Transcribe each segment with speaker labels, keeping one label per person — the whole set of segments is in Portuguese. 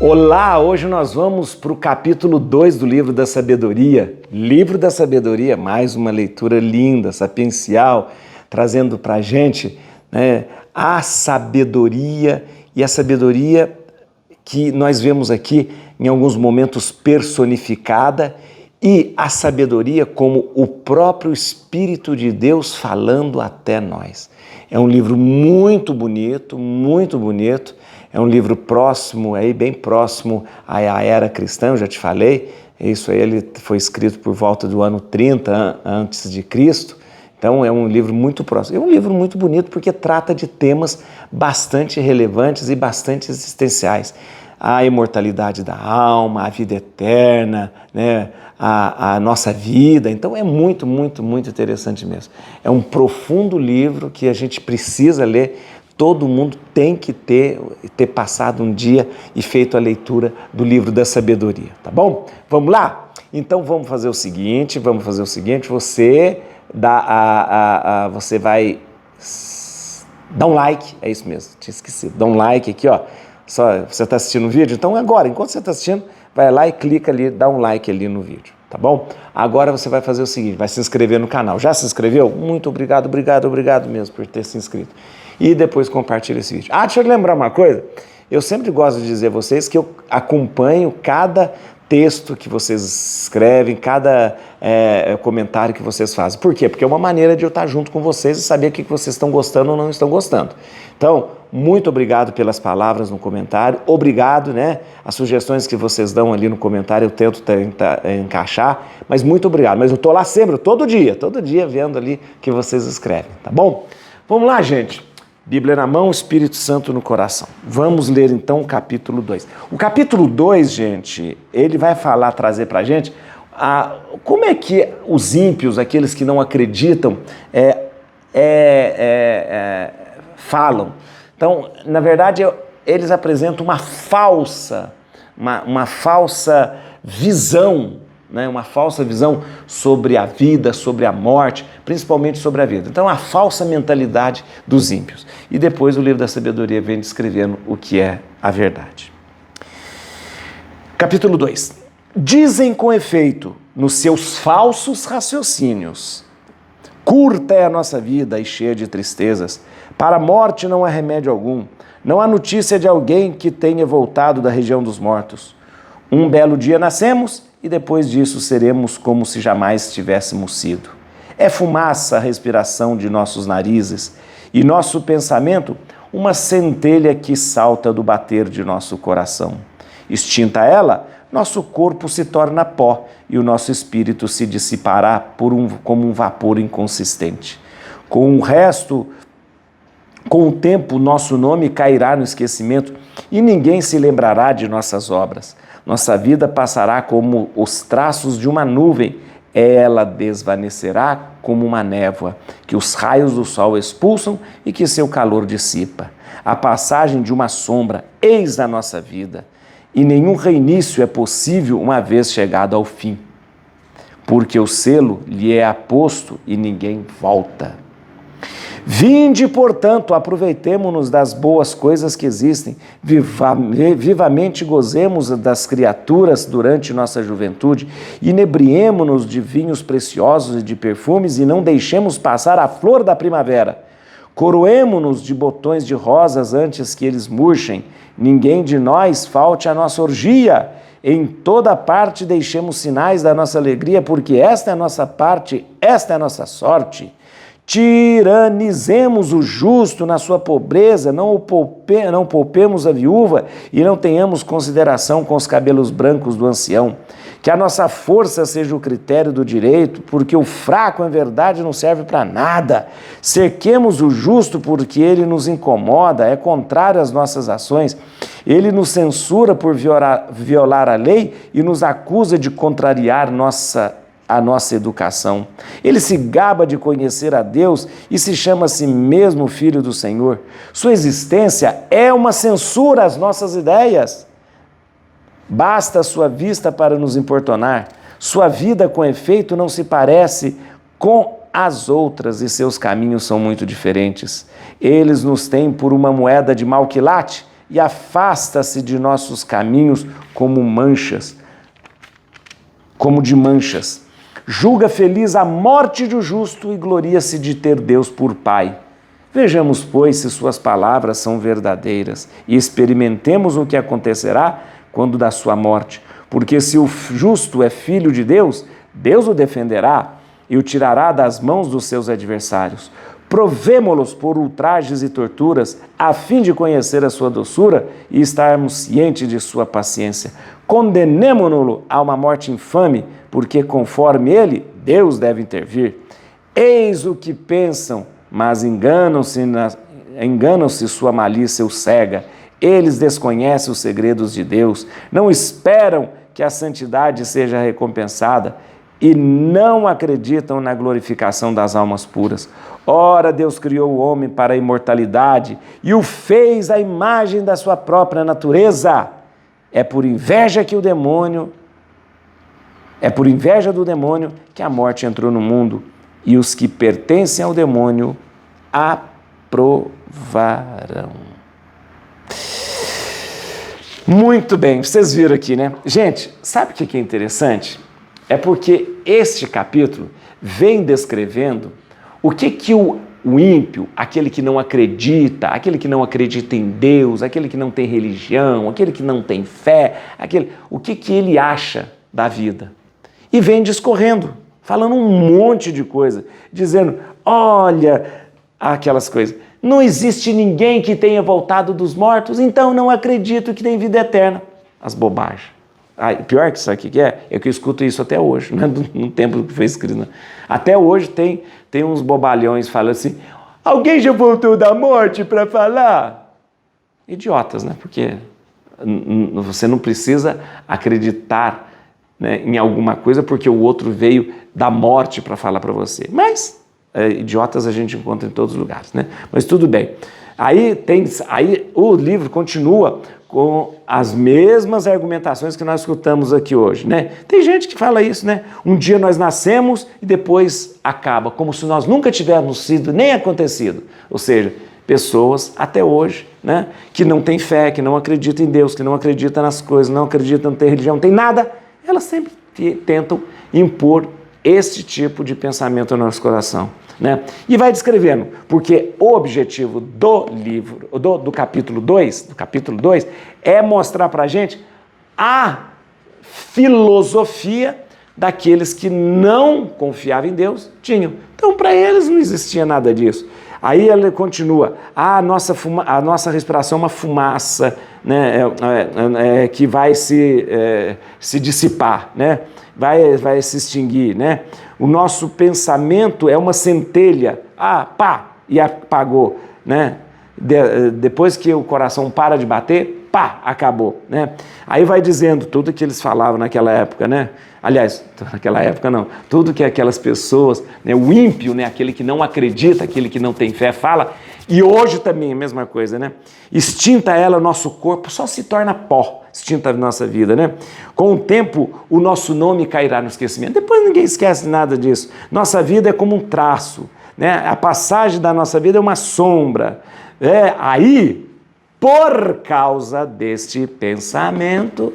Speaker 1: Olá, hoje nós vamos para o capítulo 2 do Livro da Sabedoria. Livro da Sabedoria, mais uma leitura linda, sapiencial, trazendo para a gente, a sabedoria e a sabedoria que nós vemos aqui em alguns momentos personificada e a sabedoria como o próprio Espírito de Deus falando até nós. É um livro muito bonito, é um livro próximo, bem próximo à era cristã, eu já te falei, isso aí ele foi escrito por volta do ano 30 antes de Cristo, então é um livro muito próximo. É um livro muito bonito porque trata de temas bastante relevantes e bastante existenciais. A imortalidade da alma, a vida eterna, a nossa vida. Então é muito interessante mesmo. É um profundo livro que a gente precisa ler. Todo mundo tem que ter passado um dia e feito a leitura do Livro da Sabedoria, tá bom? Vamos lá? Então vamos fazer o seguinte, você vai dar um like, é isso mesmo, tinha esquecido, dá um like aqui, ó. Só você está assistindo o vídeo? Então agora, enquanto você está assistindo, vai lá e clica ali, dá um like ali no vídeo, tá bom? Agora você vai fazer o seguinte, vai se inscrever no canal. Já se inscreveu? Muito obrigado mesmo por ter se inscrito. E depois compartilha esse vídeo. Deixa eu lembrar uma coisa, eu sempre gosto de dizer a vocês que eu acompanho cada texto que vocês escrevem, cada comentário que vocês fazem. Por quê? Porque é uma maneira de eu estar junto com vocês e saber o que vocês estão gostando ou não estão gostando. Então, muito obrigado pelas palavras no comentário, obrigado, as sugestões que vocês dão ali no comentário eu tento encaixar, mas muito obrigado. Mas eu estou lá sempre, todo dia vendo ali o que vocês escrevem, tá bom? Vamos lá, gente. Bíblia na mão, Espírito Santo no coração. Vamos ler então o capítulo 2. O capítulo 2, gente, ele vai trazer pra gente como é que os ímpios, aqueles que não acreditam, falam. Então, na verdade, eles apresentam uma falsa visão, uma falsa visão sobre a vida, sobre a morte, principalmente sobre a vida. Então, a falsa mentalidade dos ímpios. E depois o Livro da Sabedoria vem descrevendo o que é a verdade. Capítulo 2. Dizem com efeito, nos seus falsos raciocínios, curta é a nossa vida e cheia de tristezas, para a morte não há remédio algum, não há notícia de alguém que tenha voltado da região dos mortos. Um belo dia nascemos e depois disso seremos como se jamais tivéssemos sido. É fumaça a respiração de nossos narizes e nosso pensamento uma centelha que salta do bater de nosso coração. Extinta ela, nosso corpo se torna pó e o nosso espírito se dissipará como um vapor inconsistente. Com o tempo, nosso nome cairá no esquecimento e ninguém se lembrará de nossas obras. Nossa vida passará como os traços de uma nuvem, ela desvanecerá como uma névoa, que os raios do sol expulsam e que seu calor dissipa. A passagem de uma sombra, eis a nossa vida, e nenhum reinício é possível uma vez chegado ao fim, porque o selo lhe é aposto e ninguém volta. Vinde, portanto, aproveitemo-nos das boas coisas que existem, vivamente gozemos das criaturas durante nossa juventude, inebriemo-nos de vinhos preciosos e de perfumes e não deixemos passar a flor da primavera. Coroemo-nos de botões de rosas antes que eles murchem, ninguém de nós falte a nossa orgia. Em toda parte deixemos sinais da nossa alegria, porque esta é a nossa parte, esta é a nossa sorte. Tiranizemos o justo na sua pobreza, não poupemos a viúva e não tenhamos consideração com os cabelos brancos do ancião. Que a nossa força seja o critério do direito, porque o fraco, em verdade, não serve para nada. Cerquemos o justo porque ele nos incomoda, é contrário às nossas ações. Ele nos censura por violar a lei e nos acusa de contrariar a nossa educação. Ele se gaba de conhecer a Deus e se chama a si mesmo filho do Senhor. Sua existência é uma censura às nossas ideias. Basta a sua vista para nos importunar. Sua vida, com efeito, não se parece com as outras e seus caminhos são muito diferentes. Eles nos têm por uma moeda de mau quilate e afasta-se de nossos caminhos como de manchas. Julga feliz a morte do justo e gloria-se de ter Deus por Pai. Vejamos, pois, se suas palavras são verdadeiras e experimentemos o que acontecerá quando da sua morte. Porque se o justo é filho de Deus, Deus o defenderá e o tirará das mãos dos seus adversários. Provemo-los por ultrajes e torturas, a fim de conhecer a sua doçura e estarmos cientes de sua paciência. Condenemo-no a uma morte infame, porque conforme ele, Deus deve intervir. Eis o que pensam, mas enganam-se, sua malícia os cega. Eles desconhecem os segredos de Deus, não esperam que a santidade seja recompensada e não acreditam na glorificação das almas puras. Ora, Deus criou o homem para a imortalidade e o fez à imagem da sua própria natureza. É por inveja do demônio que a morte entrou no mundo, e os que pertencem ao demônio aprovarão. Muito bem, vocês viram aqui, né? Gente, sabe o que é interessante? É porque este capítulo vem descrevendo o que o ímpio, aquele que não acredita em Deus, aquele que não tem religião, aquele que não tem fé, o que ele acha da vida. E vem discorrendo, falando um monte de coisa, dizendo, olha, aquelas coisas. Não existe ninguém que tenha voltado dos mortos, então não acredito que tem vida eterna. As bobagens. Pior que isso aqui que é que eu escuto isso até hoje, não é no tempo que foi escrito. Não. Até hoje tem uns bobalhões falando assim, alguém já voltou da morte para falar? Idiotas, né? Porque você não precisa acreditar, né, em alguma coisa porque o outro veio da morte para falar para você. Mas idiotas a gente encontra em todos os lugares, né? Mas tudo bem. Aí o livro continua com as mesmas argumentações que nós escutamos aqui hoje, né? Tem gente que fala isso, né? Um dia nós nascemos e depois acaba, como se nós nunca tivéssemos sido nem acontecido. Ou seja, pessoas até hoje, né, que não têm fé, que não acreditam em Deus, que não acreditam nas coisas, não acreditam, não tem religião, não tem nada, elas sempre tentam impor esse tipo de pensamento no nosso coração, né? E vai descrevendo, porque o objetivo do livro, do capítulo 2, é mostrar para a gente a filosofia daqueles que não confiavam em Deus tinham. Então, para eles não existia nada disso. Aí ele continua, a nossa respiração é uma fumaça, né, que vai se dissipar, né? Vai se extinguir, né? O nosso pensamento é uma centelha, e apagou, né? Depois que o coração para de bater, acabou, né? Aí vai dizendo tudo que eles falavam naquela época, né? Aliás, naquela época não, tudo que aquelas pessoas, né, o ímpio, né, aquele que não acredita, aquele que não tem fé, fala, e hoje também a mesma coisa, né? Extinta ela, o nosso corpo só se torna pó, extinta a nossa vida, né? Com o tempo, o nosso nome cairá no esquecimento. Depois ninguém esquece nada disso. Nossa vida é como um traço, né? A passagem da nossa vida é uma sombra. Aí, por causa deste pensamento,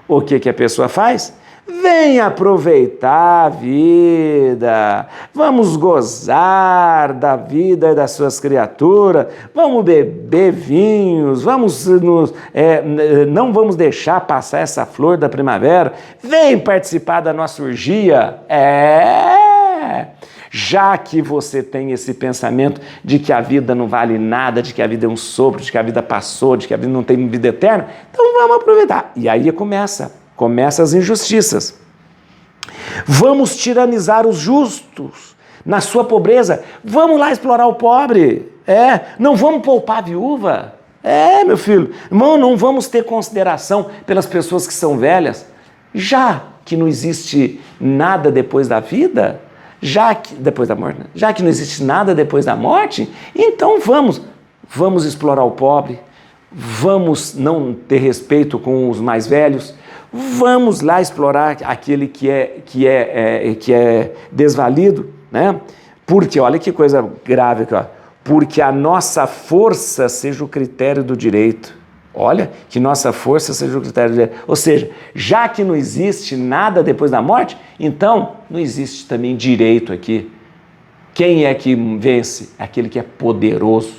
Speaker 1: o que a pessoa faz? Vem aproveitar a vida, vamos gozar da vida das suas criaturas, vamos beber vinhos, não vamos deixar passar essa flor da primavera, vem participar da nossa orgia. Já que você tem esse pensamento de que a vida não vale nada, de que a vida é um sopro, de que a vida passou, de que a vida não tem vida eterna, então vamos aproveitar. E aí começa as injustiças. Vamos tiranizar os justos na sua pobreza. Vamos lá explorar o pobre. Não vamos poupar a viúva. Meu filho. Irmão, não vamos ter consideração pelas pessoas que são velhas. Já que não existe nada depois da vida, depois da morte, né? Já que não existe nada depois da morte, então vamos explorar o pobre. Vamos não ter respeito com os mais velhos. Vamos lá explorar aquele que é desvalido, né? Porque, olha que coisa grave aqui, ó. Porque a nossa força seja o critério do direito. Olha, que nossa força seja o critério de... Ou seja, já que não existe nada depois da morte, então não existe também direito aqui. Quem é que vence? Aquele que é poderoso.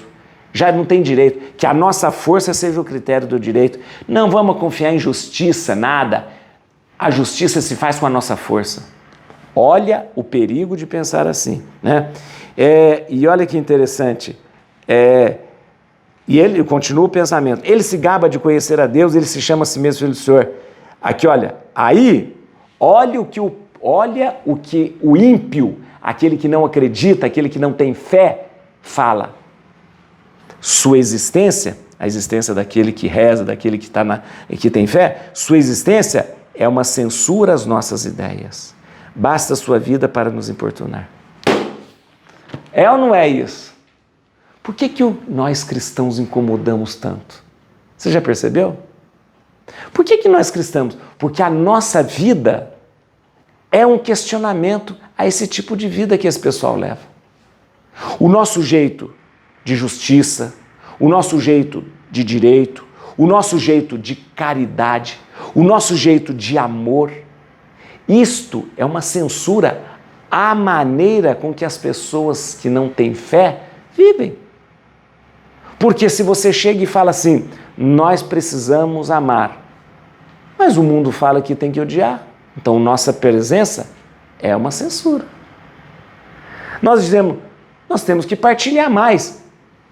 Speaker 1: Já não tem direito. Que a nossa força seja o critério do direito. Não vamos confiar em justiça, nada. A justiça se faz com a nossa força. Olha o perigo de pensar assim, né? E olha que interessante. E ele continua o pensamento. Ele se gaba de conhecer a Deus, ele se chama a si mesmo filho do Senhor. Aqui, olha. Aí, olha o que o ímpio, aquele que não acredita, aquele que não tem fé, fala. Sua existência, a existência daquele que reza, daquele que tem fé, sua existência é uma censura às nossas ideias. Basta a sua vida para nos importunar. É ou não é isso? Por que nós cristãos incomodamos tanto? Você já percebeu? Por que nós cristãos? Porque a nossa vida é um questionamento a esse tipo de vida que esse pessoal leva. O nosso jeito de justiça, o nosso jeito de direito, o nosso jeito de caridade, o nosso jeito de amor, isto é uma censura à maneira com que as pessoas que não têm fé vivem. Porque se você chega e fala assim, nós precisamos amar, mas o mundo fala que tem que odiar, então nossa presença é uma censura. Nós dizemos, nós temos que partilhar mais,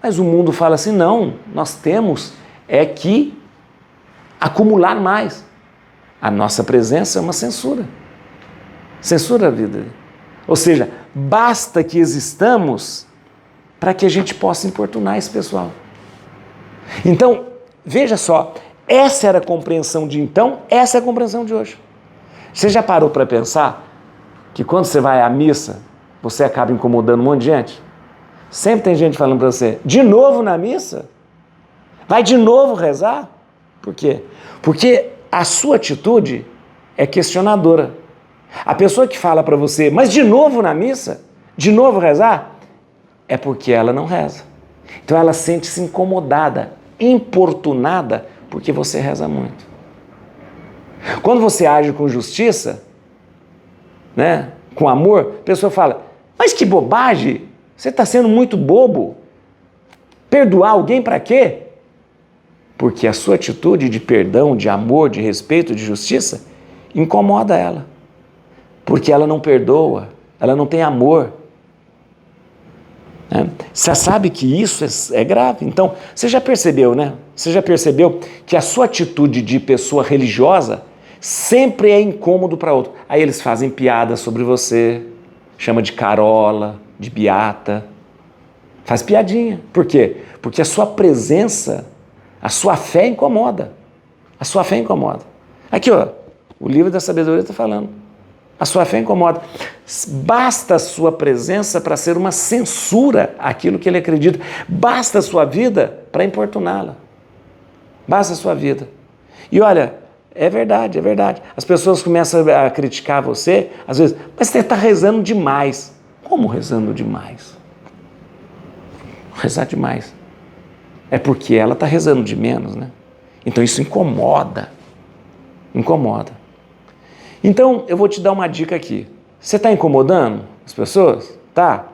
Speaker 1: mas o mundo fala assim, não, nós temos que acumular mais. A nossa presença é uma censura. Censura a vida. Ou seja, basta que existamos para que a gente possa importunar esse pessoal. Então, veja só, essa era a compreensão de então, essa é a compreensão de hoje. Você já parou para pensar que quando você vai à missa, você acaba incomodando um monte de gente? Sempre tem gente falando para você, de novo na missa? Vai de novo rezar? Por quê? Porque a sua atitude é questionadora. A pessoa que fala para você, mas de novo na missa? De novo rezar? É porque ela não reza. Então ela sente-se incomodada, importunada, porque você reza muito. Quando você age com justiça, né, com amor, a pessoa fala, mas que bobagem, você está sendo muito bobo. Perdoar alguém para quê? Porque a sua atitude de perdão, de amor, de respeito, de justiça, incomoda ela. Porque ela não perdoa, ela não tem amor. Você sabe que isso é grave. Então, você já percebeu, né? Você já percebeu que a sua atitude de pessoa religiosa sempre é incômodo para outro. Aí eles fazem piada sobre você, chama de carola, de beata, faz piadinha. Por quê? Porque a sua presença, a sua fé incomoda. A sua fé incomoda. Aqui, ó, o livro da sabedoria está falando. A sua fé incomoda. Basta a sua presença para ser uma censura àquilo que ele acredita. Basta a sua vida para importuná-la. Basta a sua vida. E olha, é verdade, é verdade. As pessoas começam a criticar você, às vezes, mas você está rezando demais. Como rezando demais? Rezar demais. É porque ela está rezando de menos, né? Então isso incomoda. Incomoda. Então, eu vou te dar uma dica aqui. Você está incomodando as pessoas? Tá?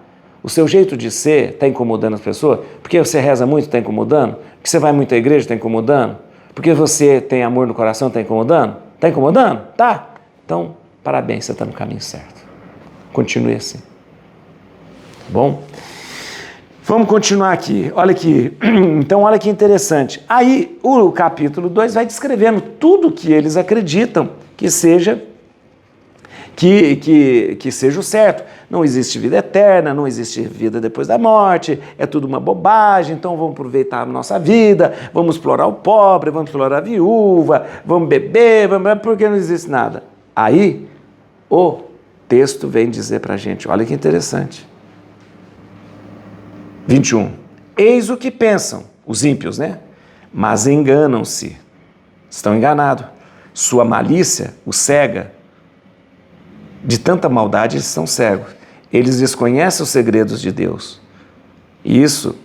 Speaker 1: O seu jeito de ser está incomodando as pessoas? Porque você reza muito, está incomodando? Porque você vai muito à igreja, está incomodando? Porque você tem amor no coração, está incomodando? Está incomodando? Tá? Então, parabéns, você está no caminho certo. Continue assim. Tá bom? Vamos continuar aqui. Olha aqui. Então, olha que interessante. Aí, o capítulo 2 vai descrevendo tudo que eles acreditam que seja seja o certo. Não existe vida eterna, não existe vida depois da morte, é tudo uma bobagem, então vamos aproveitar a nossa vida, vamos explorar o pobre, vamos explorar a viúva, vamos beber, porque não existe nada. Aí, o texto vem dizer para a gente, olha que interessante. 21. Eis o que pensam, os ímpios, né? Mas enganam-se, estão enganados. Sua malícia os cega. De tanta maldade eles são cegos. Eles desconhecem os segredos de Deus. E isso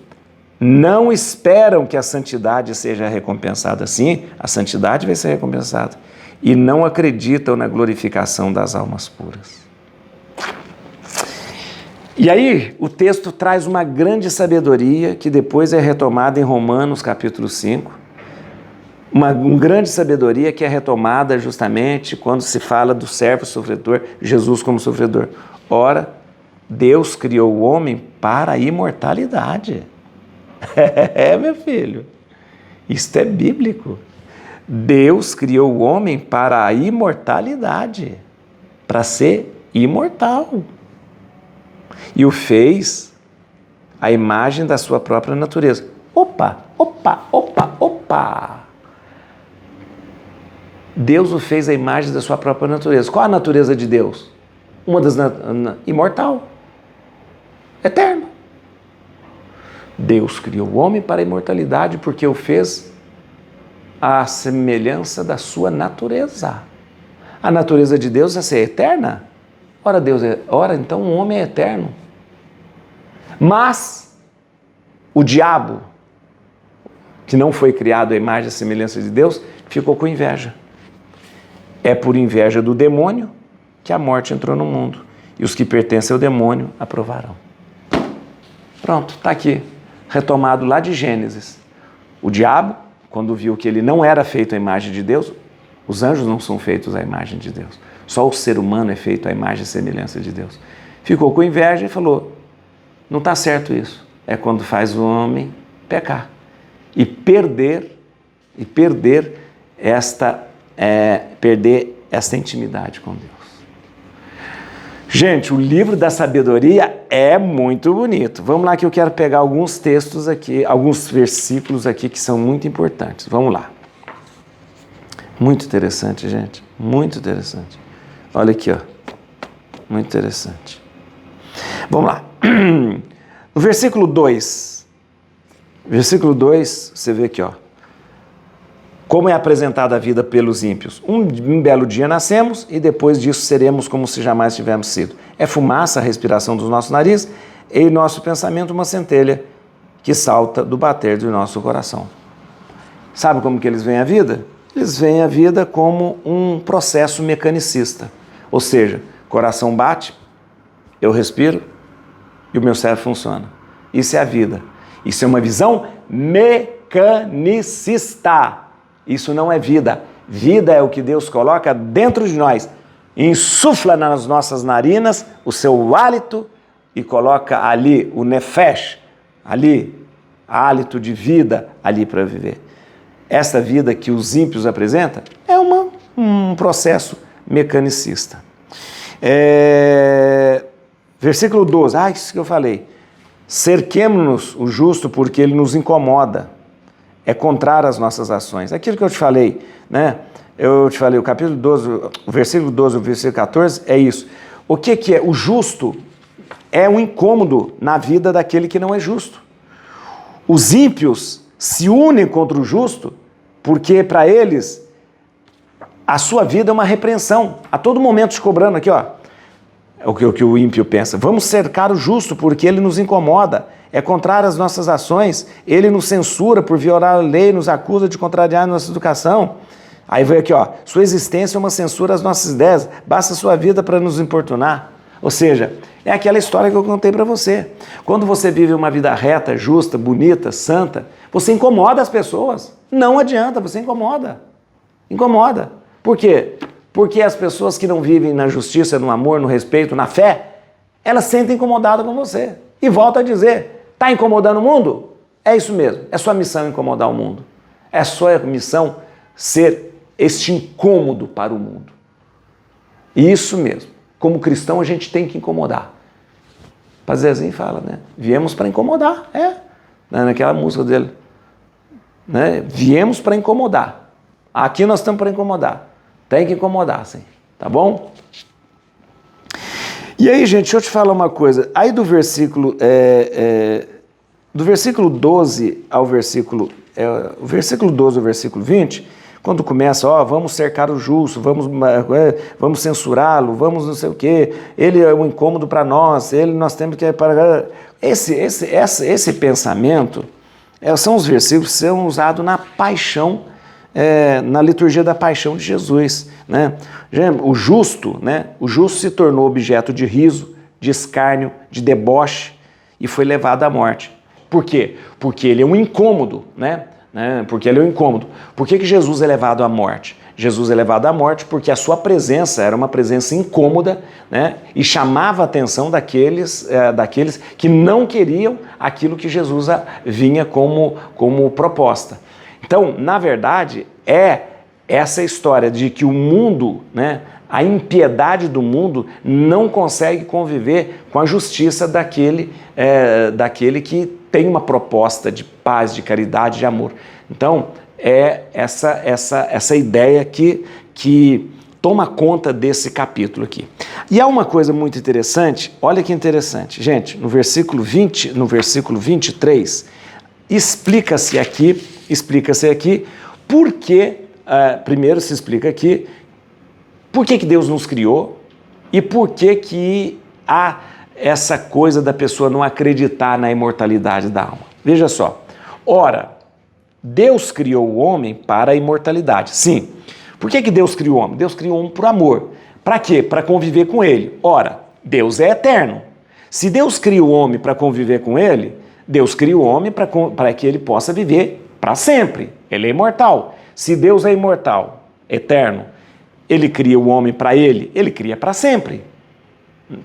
Speaker 1: não esperam que a santidade seja recompensada. Sim, a santidade vai ser recompensada. E não acreditam na glorificação das almas puras. E aí, o texto traz uma grande sabedoria que depois é retomada em Romanos capítulo 5. Uma grande sabedoria que é retomada justamente quando se fala do servo sofredor, Jesus como sofredor. Ora, Deus criou o homem para a imortalidade. Meu filho, isto é bíblico. Deus criou o homem para a imortalidade, para ser imortal. E o fez à imagem da sua própria natureza. Opa! Deus o fez à imagem da sua própria natureza. Qual a natureza de Deus? Uma das imortal, eterno. Deus criou o homem para a imortalidade porque o fez à semelhança da sua natureza. A natureza de Deus é ser eterna. Ora, então o homem é eterno. Mas o diabo, que não foi criado à imagem e semelhança de Deus, ficou com inveja. É por inveja do demônio que a morte entrou no mundo. E os que pertencem ao demônio aprovarão. Pronto, está aqui, retomado lá de Gênesis. O diabo, quando viu que ele não era feito à imagem de Deus, os anjos não são feitos à imagem de Deus. Só o ser humano é feito à imagem e semelhança de Deus. Ficou com inveja e falou, não está certo isso. É quando faz o homem pecar. E perder esta intimidade com Deus. Gente, o livro da sabedoria é muito bonito. Vamos lá que eu quero pegar alguns textos aqui, alguns versículos aqui que são muito importantes. Vamos lá. Muito interessante, gente. Muito interessante. Olha aqui, ó. Muito interessante. Vamos lá. No versículo 2. Versículo 2, você vê aqui, ó. Como é apresentada a vida pelos ímpios? Um belo dia nascemos e depois disso seremos como se jamais tivéssemos sido. É fumaça a respiração dos nossos narizes e em nosso pensamento uma centelha que salta do bater do nosso coração. Sabe como que eles veem a vida? Eles veem a vida como um processo mecanicista. Ou seja, coração bate, eu respiro e o meu cérebro funciona. Isso é a vida. Isso é uma visão mecanicista. Isso não é vida. Vida é o que Deus coloca dentro de nós. Insufla nas nossas narinas o seu hálito e coloca ali o nefesh, ali, hálito de vida ali para viver. Essa vida que os ímpios apresentam é um processo mecanicista. Versículo 12, isso que eu falei. Cerquemo-nos o justo porque ele nos incomoda. É contrário às nossas ações. Aquilo que eu te falei, né? Eu te falei, o capítulo 12, o versículo 12, o versículo 14, é isso. O que é? O justo é um incômodo na vida daquele que não é justo. Os ímpios se unem contra o justo porque, para eles, a sua vida é uma repreensão. A todo momento te cobrando aqui, ó. É o que o ímpio pensa. Vamos cercar o justo porque ele nos incomoda. É contrário às nossas ações. Ele nos censura por violar a lei, nos acusa de contrariar a nossa educação. Aí vem aqui, ó. Sua existência é uma censura às nossas ideias. Basta a sua vida para nos importunar. Ou seja, é aquela história que eu contei para você. Quando você vive uma vida reta, justa, bonita, santa, você incomoda as pessoas. Não adianta, você incomoda. Incomoda. Por quê? Porque as pessoas que não vivem na justiça, no amor, no respeito, na fé, elas se sentem incomodadas com você. E volto a dizer, está incomodando o mundo? É isso mesmo, é sua missão incomodar o mundo. É sua missão ser este incômodo para o mundo. Isso mesmo. Como cristão a gente tem que incomodar. Zezinho fala, né? Viemos para incomodar, naquela música dele. Né? Viemos para incomodar. Aqui nós estamos para incomodar. Tem que incomodar, sim. Tá bom? E aí, gente, deixa eu te falar uma coisa. Aí do versículo 12 ao versículo... o versículo 12 ao versículo 20, quando começa, vamos cercar o justo, vamos censurá-lo, vamos não sei o quê, ele é um incômodo para nós, nós temos que... Esse pensamento São os versículos que são usados na paixão, na liturgia da paixão de Jesus, né? O justo, né? O justo se tornou objeto de riso, de escárnio, de deboche e foi levado à morte. Por quê? Porque ele é um incômodo, né? Porque ele é um incômodo. Por que Jesus é levado à morte? Jesus é levado à morte porque a sua presença era uma presença incômoda, né? E chamava a atenção daqueles que não queriam aquilo que Jesus vinha como proposta. Então, na verdade, é essa história de que o mundo, né, a impiedade do mundo não consegue conviver com a justiça daquele que tem uma proposta de paz, de caridade, de amor. Então, é essa ideia que toma conta desse capítulo aqui. E há uma coisa muito interessante, olha que interessante, gente, no versículo 23, explica-se aqui por que, primeiro se explica aqui, por que Deus nos criou e por que há essa coisa da pessoa não acreditar na imortalidade da alma. Veja só, ora, Deus criou o homem para a imortalidade. Sim. Por que Deus criou o homem? Deus criou o homem por amor. Para quê? Para conviver com ele. Ora, Deus é eterno. Se Deus cria o homem para conviver com ele, Deus cria o homem para que ele possa viver para sempre. Ele é imortal. Se Deus é imortal, eterno, ele cria o homem para ele cria para sempre.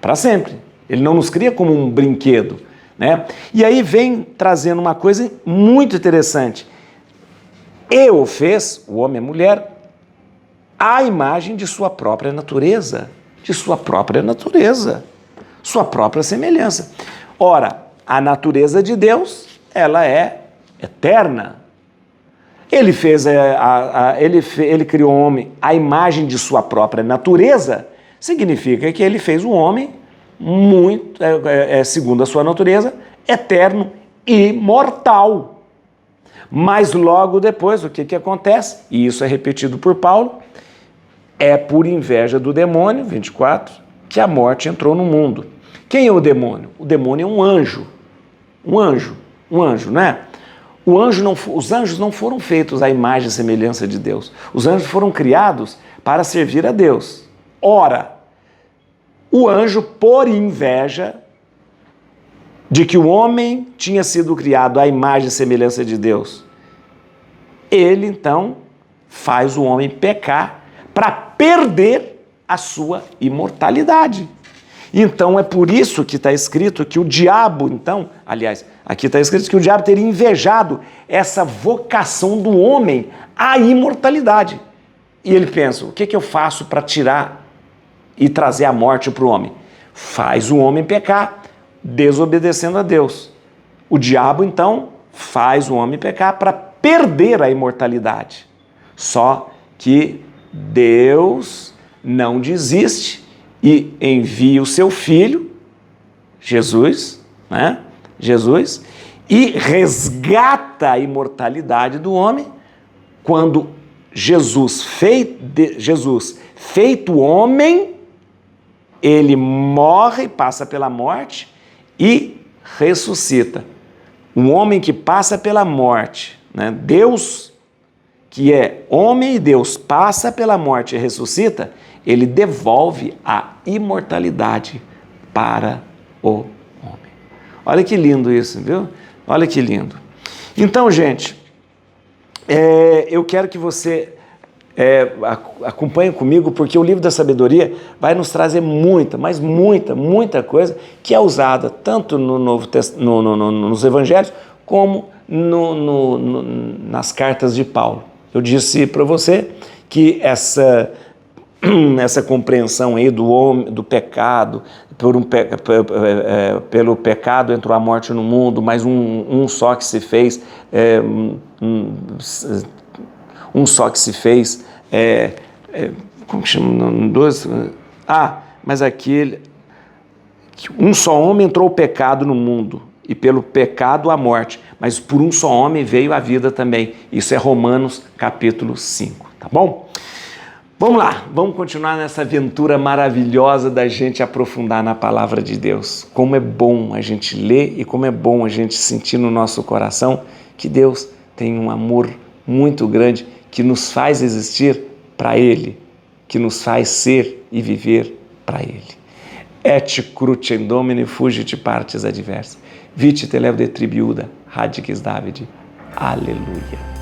Speaker 1: Para sempre. Ele não nos cria como um brinquedo, né? E aí vem trazendo uma coisa muito interessante. E o fez, o homem e a mulher, à imagem de sua própria natureza, sua própria semelhança. Ora, a natureza de Deus, ela é eterna. Ele fez, ele criou o homem à imagem de sua própria natureza, significa que ele fez o homem muito, segundo a sua natureza, eterno e mortal. Mas logo depois, o que acontece? E isso é repetido por Paulo, é por inveja do demônio, 24, que a morte entrou no mundo. Quem é o demônio? O demônio é um anjo. Um anjo, né? Os anjos não foram feitos à imagem e semelhança de Deus. Os anjos foram criados para servir a Deus. Ora, o anjo, por inveja de que o homem tinha sido criado à imagem e semelhança de Deus, ele então faz o homem pecar para perder a sua imortalidade. Então é por isso que está escrito que o diabo, aqui está escrito que o diabo teria invejado essa vocação do homem à imortalidade. E ele pensa, o que eu faço para tirar e trazer a morte para o homem? Faz o homem pecar, desobedecendo a Deus. O diabo, então, faz o homem pecar para perder a imortalidade. Só que Deus não desiste e envia o seu Filho, Jesus, né? Jesus, e resgata a imortalidade do homem quando Jesus, feito homem, ele morre, passa pela morte e ressuscita. Um homem que passa pela morte, né? Deus, que é homem e Deus, passa pela morte e ressuscita, ele devolve a imortalidade para o homem. Olha que lindo isso, viu? Olha que lindo. Então, gente, eu quero que você acompanhe comigo, porque o livro da sabedoria vai nos trazer muita coisa que é usada tanto no Novo nos evangelhos como nas cartas de Paulo. Eu disse para você que essa compreensão aí do pecado, pelo pecado entrou a morte no mundo, mas um só que se fez, como que chama? Mas aquele, um só homem entrou o pecado no mundo, e pelo pecado a morte, mas por um só homem veio a vida também. Isso é Romanos capítulo 5, tá bom? Vamos lá, vamos continuar nessa aventura maravilhosa da gente aprofundar na palavra de Deus. Como é bom a gente ler e como é bom a gente sentir no nosso coração que Deus tem um amor muito grande que nos faz existir para Ele, que nos faz ser e viver para Ele. Et crucem Domini fugit partes adversae, vite te lev de tribiuda, radices Davide. Aleluia.